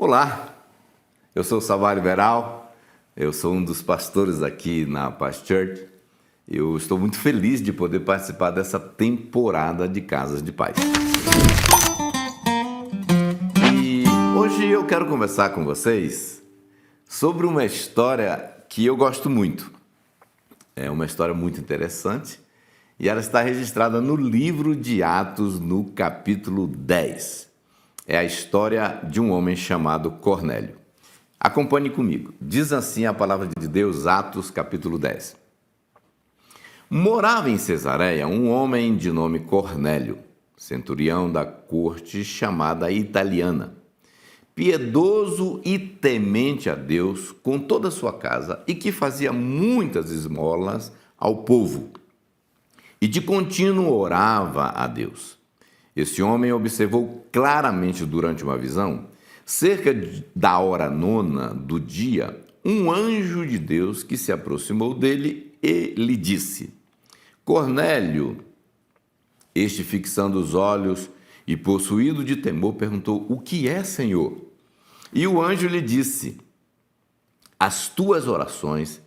Olá, eu sou o Salvário Veral, eu sou um dos pastores aqui na Paz Church. Eu estou muito feliz de poder participar dessa temporada de Casas de Paz. E hoje eu quero conversar com vocês sobre uma história que eu gosto muito. É uma história muito interessante e ela está registrada no livro de Atos, no capítulo 10. É a história de um homem chamado Cornélio. Acompanhe comigo. Diz assim a palavra de Deus, Atos, capítulo 10. Morava em Cesareia um homem de nome Cornélio, centurião da corte chamada Italiana, piedoso e temente a Deus com toda a sua casa e que fazia muitas esmolas ao povo e de contínuo orava a Deus. Esse homem observou claramente durante uma visão, cerca da hora 9 do dia, um anjo de Deus que se aproximou dele e lhe disse: Cornélio. Este, fixando os olhos e possuído de temor, perguntou: O que é, Senhor? E o anjo lhe disse: As tuas orações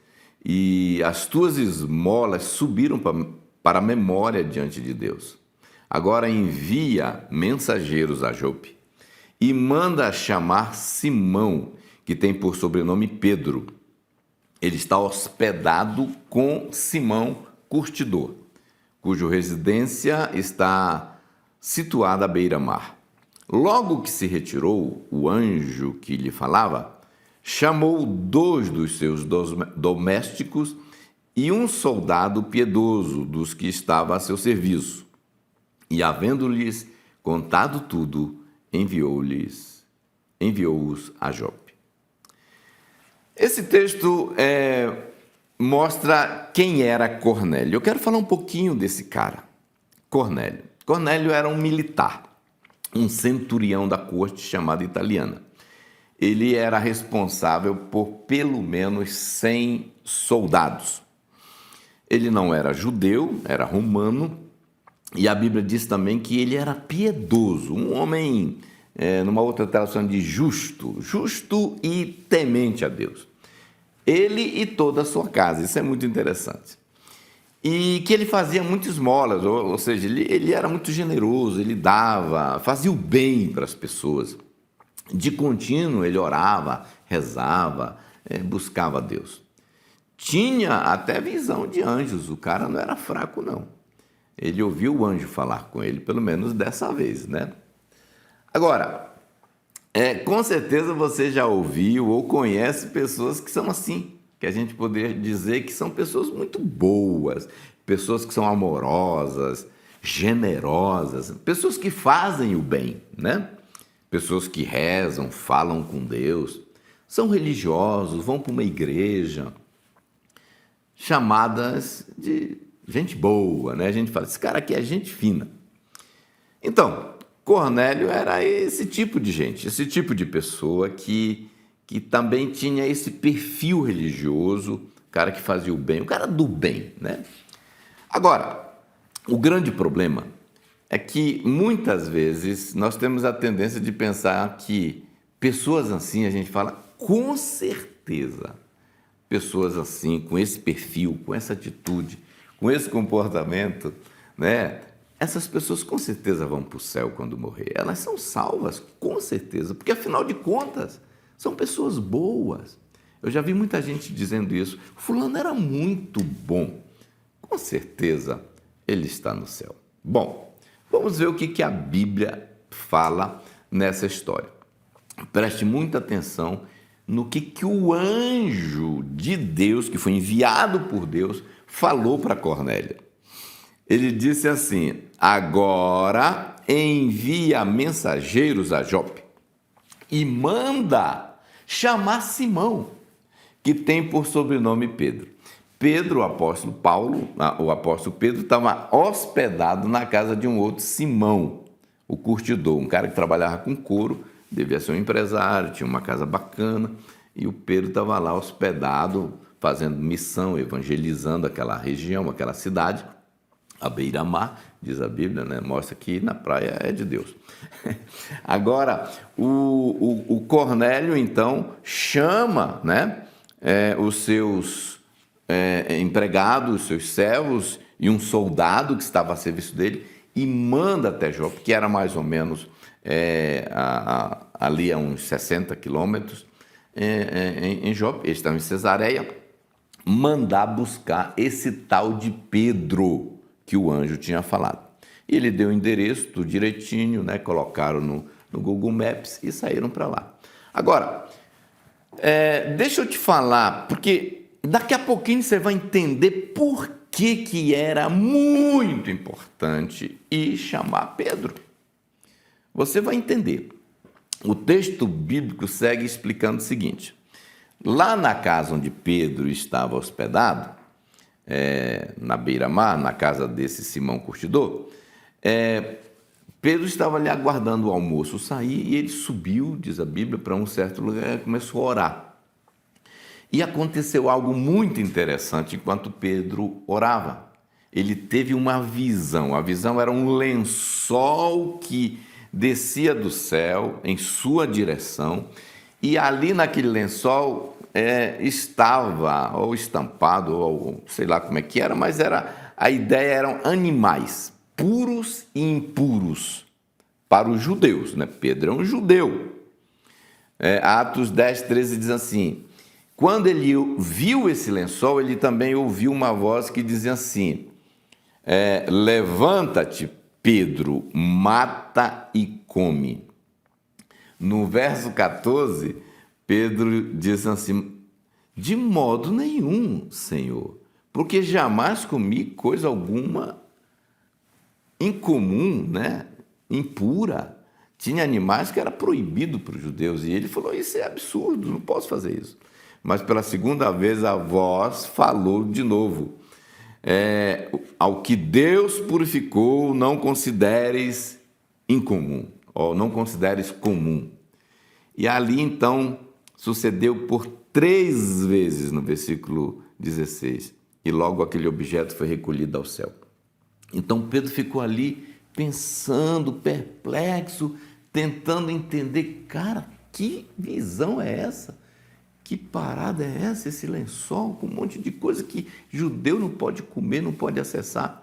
e as tuas esmolas subiram para a memória diante de Deus. Agora envia mensageiros a Jope e manda chamar Simão, que tem por sobrenome Pedro. Ele está hospedado com Simão Curtidor, cuja residência está situada à beira-mar. Logo que se retirou, o anjo que lhe falava chamou 2 dos seus domésticos e um soldado piedoso dos que estava a seu serviço. E, havendo-lhes contado tudo, enviou-os a Jope. Esse texto mostra quem era Cornélio. Eu quero falar um pouquinho desse cara, Cornélio. Cornélio era um militar, um centurião da corte chamada Italiana. Ele era responsável por pelo menos 100 soldados. Ele não era judeu, era romano. E a Bíblia diz também que ele era piedoso, um homem, numa outra tradução, de justo e temente a Deus. Ele e toda a sua casa, isso é muito interessante. E que ele fazia muitas esmolas, ou seja, ele era muito generoso, ele dava, fazia o bem para as pessoas. De contínuo ele orava, rezava, buscava a Deus. Tinha até visão de anjos, o cara não era fraco não. Ele ouviu o anjo falar com ele, pelo menos dessa vez, né? Agora, com certeza você já ouviu ou conhece pessoas que são assim, que a gente poderia dizer que são pessoas muito boas, pessoas que são amorosas, generosas, pessoas que fazem o bem, né? Pessoas que rezam, falam com Deus, são religiosos, vão para uma igreja, chamadas de gente boa, né? A gente fala, esse cara aqui é gente fina. Então, Cornélio era esse tipo de gente, esse tipo de pessoa que também tinha esse perfil religioso, o cara que fazia o bem, o cara do bem, né? Agora, o grande problema é que muitas vezes nós temos a tendência de pensar que pessoas assim, a gente fala, com certeza, pessoas assim, com esse perfil, com essa atitude, com esse comportamento, né? Essas pessoas com certeza vão para o céu quando morrer. Elas são salvas, com certeza, porque afinal de contas, são pessoas boas. Eu já vi muita gente dizendo isso. Fulano era muito bom. Com certeza, ele está no céu. Bom, vamos ver o que a Bíblia fala nessa história. Preste muita atenção no que o anjo de Deus, que foi enviado por Deus, falou para Cornélio. Ele disse assim: agora envia mensageiros a Jope e manda chamar Simão, que tem por sobrenome Pedro. Pedro, o apóstolo Pedro, estava hospedado na casa de um outro Simão, o curtidor, um cara que trabalhava com couro, devia ser um empresário, tinha uma casa bacana, e o Pedro estava lá hospedado, fazendo missão, evangelizando aquela região, aquela cidade, à beira-mar, diz a Bíblia, né? Mostra que na praia é de Deus. Agora, o Cornélio, então, chama, né, os seus empregados, os seus servos e um soldado que estava a serviço dele e manda até Jope, que era mais ou menos ali a uns 60 quilômetros em Jope, eles estavam em Cesareia, mandar buscar esse tal de Pedro que o anjo tinha falado. E ele deu o endereço tudo direitinho, né? Colocaram no Google Maps e saíram para lá. Agora, deixa eu te falar, porque daqui a pouquinho você vai entender por que era muito importante ir chamar Pedro. Você vai entender. O texto bíblico segue explicando o seguinte: lá na casa onde Pedro estava hospedado, na beira-mar, na casa desse Simão Curtidor, Pedro estava ali aguardando o almoço sair e ele subiu, diz a Bíblia, para um certo lugar e começou a orar. E aconteceu algo muito interessante enquanto Pedro orava. Ele teve uma visão. A visão era um lençol que descia do céu em sua direção e ali naquele lençol estava ou estampado, ou sei lá como é que era, mas a ideia eram animais puros e impuros para os judeus, né? Pedro é um judeu. Atos 10, 13 diz assim: quando ele viu esse lençol, ele também ouviu uma voz que dizia assim: levanta-te, Pedro, mata e come. No verso 14, Pedro diz assim: de modo nenhum, Senhor, porque jamais comi coisa alguma incomum, né? Impura. Tinha animais que era proibido para os judeus. E ele falou: isso é absurdo, não posso fazer isso. Mas pela segunda vez a voz falou de novo: ao que Deus purificou, não consideres incomum, ou não consideres comum. E ali então sucedeu por 3 vezes no versículo 16, e logo aquele objeto foi recolhido ao céu. Então Pedro ficou ali pensando, perplexo, tentando entender: cara, que visão é essa? Que parada é essa? Esse lençol com um monte de coisa que judeu não pode comer, não pode acessar.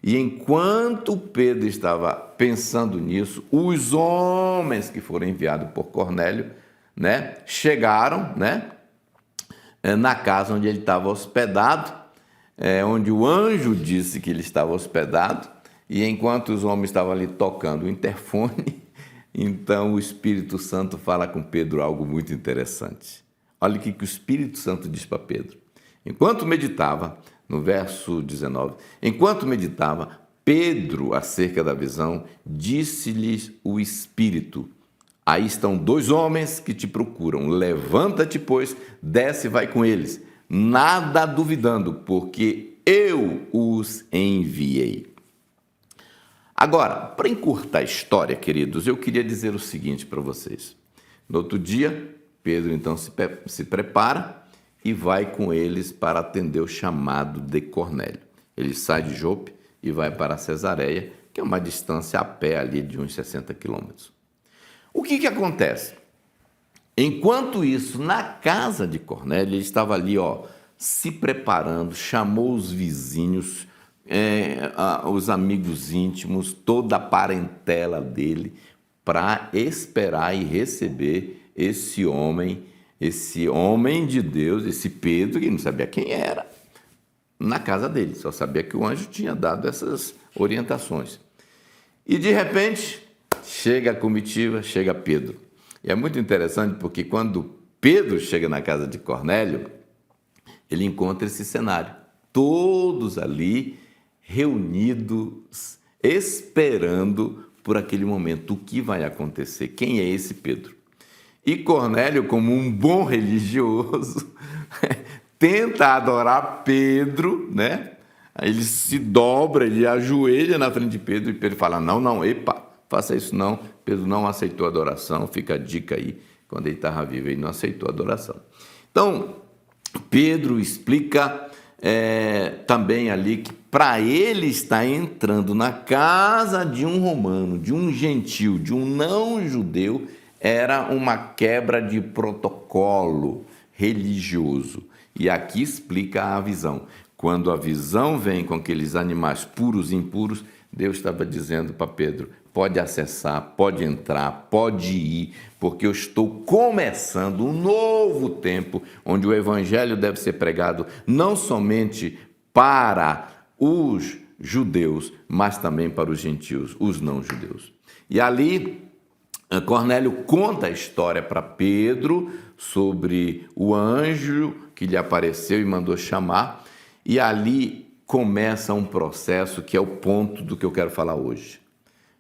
E enquanto Pedro estava pensando nisso, os homens que foram enviados por Cornélio, né, chegaram, né, na casa onde ele estava hospedado, onde o anjo disse que ele estava hospedado, e enquanto os homens estavam ali tocando o interfone, então o Espírito Santo fala com Pedro algo muito interessante. Olha o que o Espírito Santo diz para Pedro. Enquanto meditava, no verso 19, enquanto meditava, Pedro, acerca da visão, disse-lhes o Espírito: aí estão 2 homens que te procuram. Levanta-te, pois, desce e vai com eles, nada duvidando, porque eu os enviei. Agora, para encurtar a história, queridos, eu queria dizer o seguinte para vocês. No outro dia, Pedro então se prepara e vai com eles para atender o chamado de Cornélio. Ele sai de Jope e vai para Cesareia, que é uma distância a pé ali de uns 60 quilômetros. O que acontece? Enquanto isso, na casa de Cornélio, ele estava ali, se preparando, chamou os vizinhos, os amigos íntimos, toda a parentela dele, para esperar e receber esse homem de Deus, esse Pedro, que não sabia quem era, na casa dele, só sabia que o anjo tinha dado essas orientações. E de repente, chega a comitiva, chega Pedro. E é muito interessante porque quando Pedro chega na casa de Cornélio, ele encontra esse cenário. Todos ali reunidos, esperando por aquele momento. O que vai acontecer? Quem é esse Pedro? E Cornélio, como um bom religioso, tenta adorar Pedro, né? Ele se dobra, ele ajoelha na frente de Pedro e Pedro fala: não, epa, faça isso não. Pedro não aceitou a adoração, fica a dica aí, quando ele estava vivo, ele não aceitou a adoração. Então, Pedro explica também ali que para ele estar entrando na casa de um romano, de um gentil, de um não-judeu, era uma quebra de protocolo religioso. E aqui explica a visão. Quando a visão vem com aqueles animais puros e impuros, Deus estava dizendo para Pedro: pode acessar, pode entrar, pode ir, porque eu estou começando um novo tempo, onde o evangelho deve ser pregado não somente para os judeus, mas também para os gentios, os não-judeus. E ali, Cornélio conta a história para Pedro sobre o anjo que lhe apareceu e mandou chamar, e ali começa um processo que é o ponto do que eu quero falar hoje.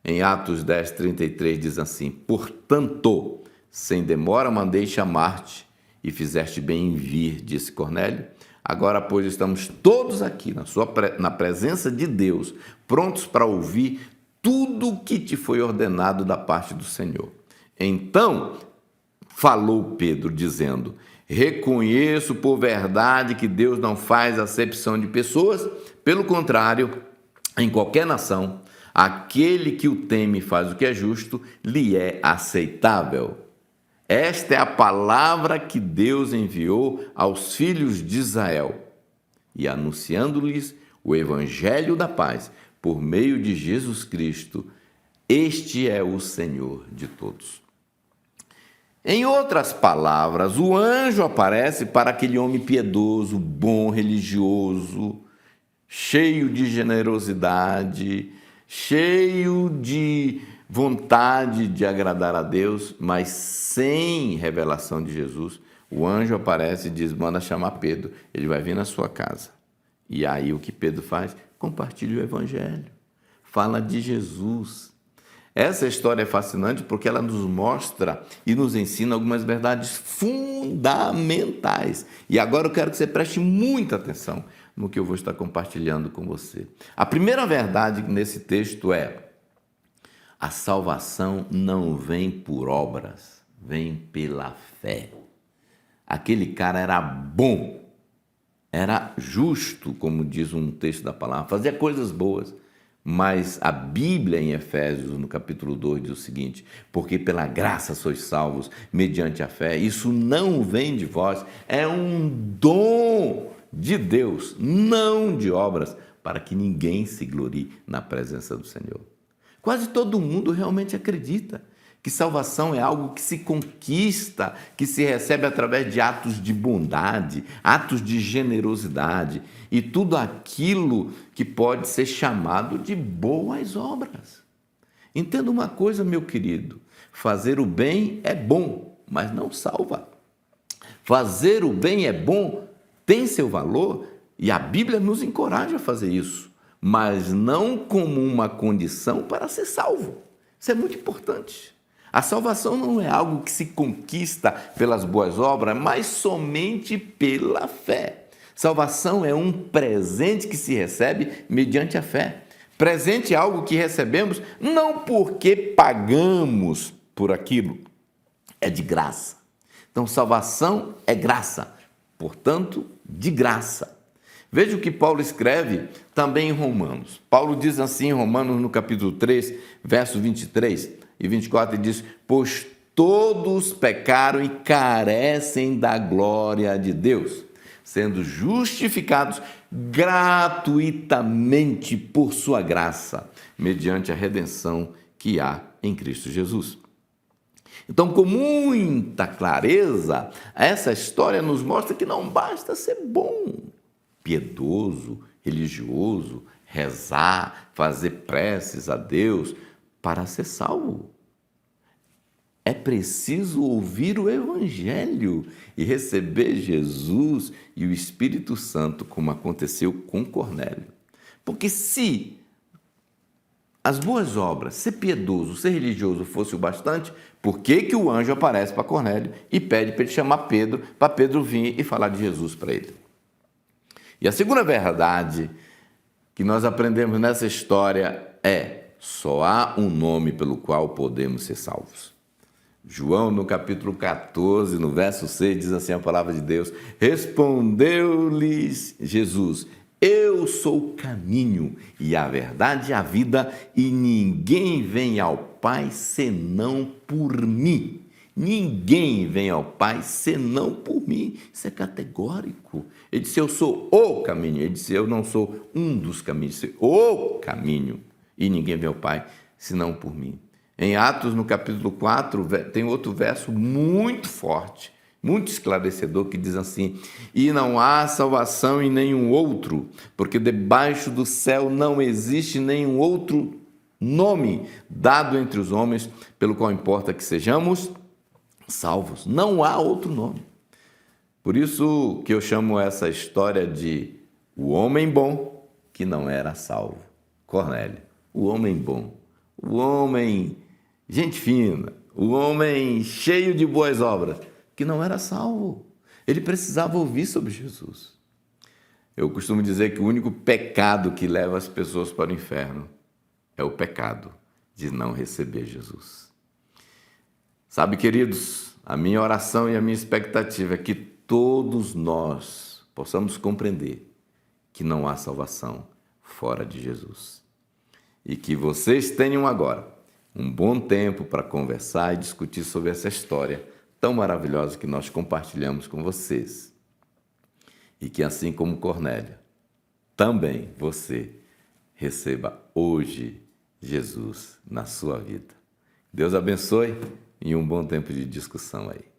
Em Atos 10, 33 diz assim: portanto, sem demora mandei chamar-te, e fizeste bem em vir, disse Cornélio. Agora, pois, estamos todos aqui na presença de Deus, prontos para ouvir tudo o que te foi ordenado da parte do Senhor. Então falou Pedro, dizendo: reconheço por verdade que Deus não faz acepção de pessoas, pelo contrário, em qualquer nação, aquele que o teme e faz o que é justo, lhe é aceitável. Esta é a palavra que Deus enviou aos filhos de Israel, e anunciando-lhes o evangelho da paz, por meio de Jesus Cristo, este é o Senhor de todos. Em outras palavras, o anjo aparece para aquele homem piedoso, bom, religioso, cheio de generosidade, cheio de vontade de agradar a Deus, mas sem revelação de Jesus. O anjo aparece e diz: manda chamar Pedro, ele vai vir na sua casa. E aí o que Pedro faz? Compartilha o evangelho, fala de Jesus. Essa história é fascinante porque ela nos mostra e nos ensina algumas verdades fundamentais. E agora eu quero que você preste muita atenção no que eu vou estar compartilhando com você. A primeira verdade nesse texto é: a salvação não vem por obras, vem pela fé. Aquele cara era bom, era justo, como diz um texto da palavra, fazia coisas boas. Mas a Bíblia, em Efésios, no capítulo 2, diz o seguinte: porque pela graça sois salvos, mediante a fé. Isso não vem de vós, é um dom de Deus, não de obras, para que ninguém se glorie na presença do Senhor. Quase todo mundo realmente acredita que salvação é algo que se conquista, que se recebe através de atos de bondade, atos de generosidade e tudo aquilo que pode ser chamado de boas obras. Entenda uma coisa, meu querido: fazer o bem é bom, mas não salva. Fazer o bem é bom, tem seu valor, e a Bíblia nos encoraja a fazer isso, mas não como uma condição para ser salvo. Isso é muito importante. A salvação não é algo que se conquista pelas boas obras, mas somente pela fé. Salvação é um presente que se recebe mediante a fé. Presente é algo que recebemos não porque pagamos por aquilo, é de graça. Então, salvação é graça, portanto, de graça. Veja o que Paulo escreve também em Romanos. Paulo diz assim em Romanos, no capítulo 3, versos 23 e 24, ele diz: pois todos pecaram e carecem da glória de Deus, sendo justificados gratuitamente por sua graça, mediante a redenção que há em Cristo Jesus. Então, com muita clareza, essa história nos mostra que não basta ser bom, piedoso, religioso, rezar, fazer preces a Deus para ser salvo. É preciso ouvir o Evangelho e receber Jesus e o Espírito Santo, como aconteceu com Cornélio. Porque se as boas obras, ser piedoso, ser religioso fosse o bastante, por que o anjo aparece para Cornélio e pede para ele chamar Pedro, para Pedro vir e falar de Jesus para ele? E a segunda verdade que nós aprendemos nessa história é: só há um nome pelo qual podemos ser salvos. João, no capítulo 14, no verso 6, diz assim a palavra de Deus: respondeu-lhes Jesus: eu sou o caminho e a verdade e a vida, e ninguém vem ao Pai senão por mim. Ninguém vem ao Pai senão por mim. Isso é categórico. Ele disse: eu sou o caminho. Ele disse: eu não sou um dos caminhos, eu sou o caminho. E ninguém vem ao Pai senão por mim. Em Atos, no capítulo 4, tem outro verso muito forte, muito esclarecedor, que diz assim: e não há salvação em nenhum outro, porque debaixo do céu não existe nenhum outro nome dado entre os homens, pelo qual importa que sejamos salvos. Não há outro nome. Por isso que eu chamo essa história de o homem bom que não era salvo. Cornélio, o homem bom, o homem gente fina, o homem cheio de boas obras, que não era salvo. Ele precisava ouvir sobre Jesus. Eu costumo dizer que o único pecado que leva as pessoas para o inferno é o pecado de não receber Jesus. Sabe, queridos, a minha oração e a minha expectativa é que todos nós possamos compreender que não há salvação fora de Jesus. E que vocês tenham agora um bom tempo para conversar e discutir sobre essa história tão maravilhosa que nós compartilhamos com vocês. E que, assim como Cornélio, também você receba hoje Jesus na sua vida. Deus abençoe e um bom tempo de discussão aí.